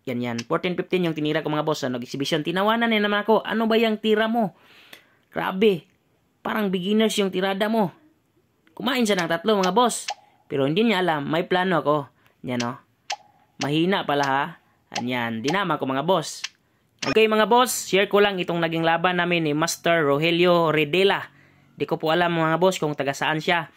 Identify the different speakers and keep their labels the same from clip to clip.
Speaker 1: Yan. 14-15 yung tinira ko mga boss. Nag-exhibition. Tinawanan na naman ako. Ano ba yung tira mo? Grabe. Parang beginners yung tirada mo. Kumain siya ng 3 mga boss. Pero hindi niya alam. May plano ako. Yan o. Mahina pala ha. Yan. Dinama ko mga boss. Okay mga boss. Share ko lang itong naging laban namin ni Master Rogelio Redela. Di ko po alam mga boss kung taga saan siya.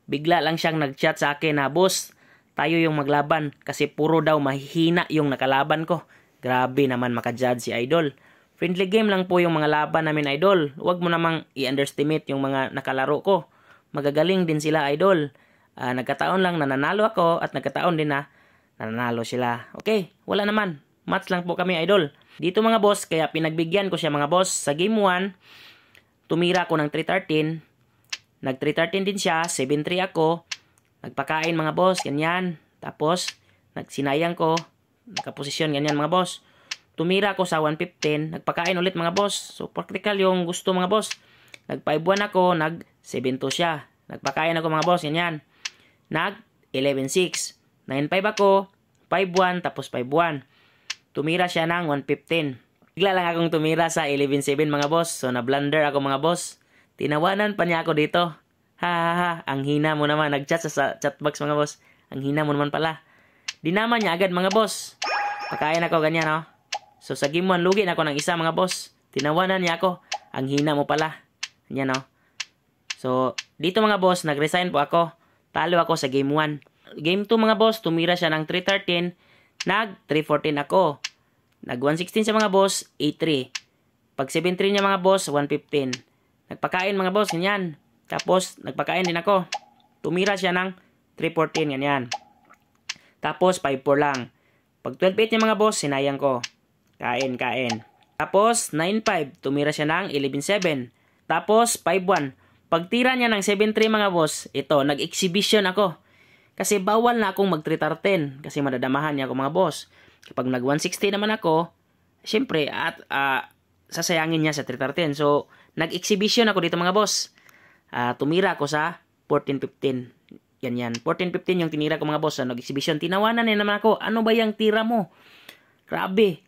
Speaker 1: Bigla lang siyang nag-chat sa akin na, boss, tayo yung maglaban kasi puro daw mahihina yung nakalaban ko. Grabe naman maka-judge si Idol. Friendly game lang po yung mga laban namin, Idol. Huwag mo namang i-underestimate yung mga nakalaro ko. Magagaling din sila, Idol. Nagkataon lang na nanalo ako at nagkataon din na nanalo sila. Okay, wala naman. Match lang po kami, Idol. Dito mga boss, kaya pinagbigyan ko siya mga boss. Sa game 1, tumira ko ng 313. Nag-313 din siya, 7-3 ako. Nagpakain mga boss, ganyan. Tapos, nagsinayang ko. Nagkaposisyon, ganyan mga boss. Tumira ako sa 115. Nagpakain ulit mga boss. So, practical yung gusto mga boss. Nag-5-1 ako, nag-7-2 siya. Nagpakain ako mga boss, ganyan. Nag-11-6. 9-5 ako, 5-1, tapos 5-1. Tumira siya ng 115. Bigla lang akong tumira sa 11-7 mga boss. So, na-blunder ako mga boss. Tinawanan pa niya ako dito. Ha, ang hina mo naman. Nag-chat sa chatbox mga boss. Ang hina mo naman pala. Dinama niya agad mga boss. Pakain ako ganyan oh. So sa game 1, lugi na ako ng isa mga boss. Tinawanan niya ako. Ang hina mo pala. Ganyan oh. So dito mga boss, nag-resign po ako. Talo ako sa game 1. Game 2 mga boss, tumira siya ng 313. Nag-314 ako. Nag-116 siya mga boss, 8-3. Pag 7-3 niya mga boss, 115. Nagpakain mga boss, ganyan. Tapos, nagpakain din ako. Tumira siya ng 314, ganyan. Tapos, 5-4 lang. Pag 12-8 niya mga boss, sinayang ko. Kain. Tapos, 9-5. Tumira siya ng 11-7. Tapos, 5-1. Pag tira niya ng 7-3 mga boss, ito, nag-exhibition ako. Kasi bawal na akong mag-313. Kasi madadamahan niya ako mga boss. Kapag nag-160 naman ako, syempre, sasayangin niya sa 313. So, nag-exhibition ako dito mga boss. Tumira ako sa 14-15. Yan. 14-15 yung tinira ko mga boss. Nag-exhibition. Tinawanan na naman ako. Ano ba yung tira mo? Grabe.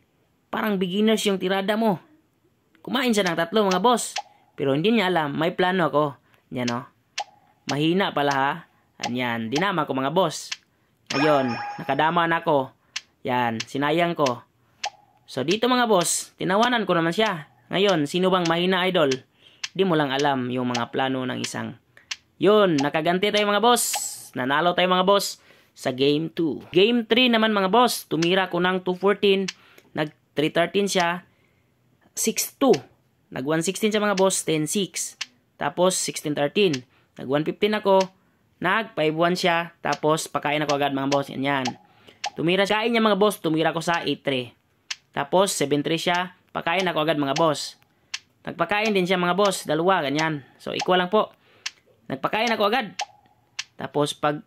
Speaker 1: Parang beginners yung tirada mo. Kumain siya ng 3 mga boss. Pero hindi niya alam. May plano ako. Yan o. Mahina pala ha. Yan. Dinama ko mga boss. Ngayon. Nakadama na ako. Yan. Sinayang ko. So dito mga boss. Tinawanan ko naman siya. Ngayon, sino bang mahina idol? Di mo lang alam yung mga plano ng isang. Yun, nakaganti tayo mga boss. Nanalo tayo mga boss sa game 2. Game 3 naman mga boss. Tumira ko ng 214. Nag-313 siya. 6-2. Nag-116 siya mga boss. 10-6. Tapos 16-13. Nag-115 ako. Nag-5-1 siya. Tapos pakain ako agad mga boss. Yan. Tumira siya. Kain niya mga boss. Tumira ko sa 8-3. Tapos 7-3 siya. Pakain ako agad mga boss. Nagpakain din siya mga boss. 2, ganyan. So, equal lang po. Nagpakain ako agad. Tapos, pag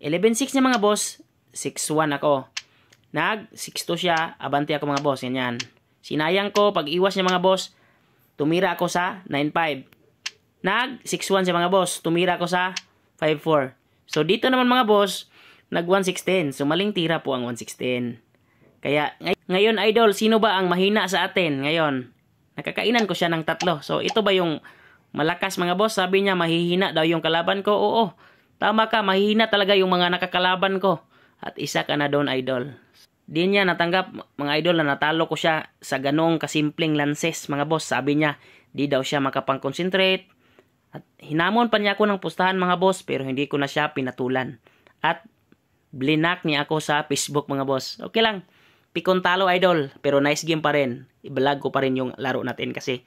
Speaker 1: 11-6 niya mga boss, 6-1 ako. Nag-6-2 siya. Abante ako mga boss. Ganyan. Sinayang ko. Pag iwas niya mga boss, tumira ako sa 9-5. Nag-6-1 siya mga boss. Tumira ako sa 5-4. So, dito naman mga boss, nag-116. So, maling tira po ang 116. Kaya, ngayon idol, sino ba ang mahina sa atin? Ngayon, nakakainan ko siya ng 3. So, ito ba yung malakas mga boss? Sabi niya, mahihina daw yung kalaban ko. Oo, tama ka, mahihina talaga yung mga nakakalaban ko. At isa ka na doon idol. Di niya natanggap mga idol na natalo ko siya sa ganong kasimpleng lances mga boss. Sabi niya, di daw siya makapang-concentrate. At hinamon pa niya ako ng pustahan mga boss, pero hindi ko na siya pinatulan. At blinak niya ako sa Facebook mga boss. Okay lang. Pikon talo idol, pero nice game pa rin. I-vlog ko pa rin yung laro natin kasi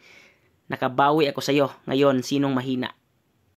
Speaker 1: nakabawi ako sa iyo. Ngayon, sinong mahina?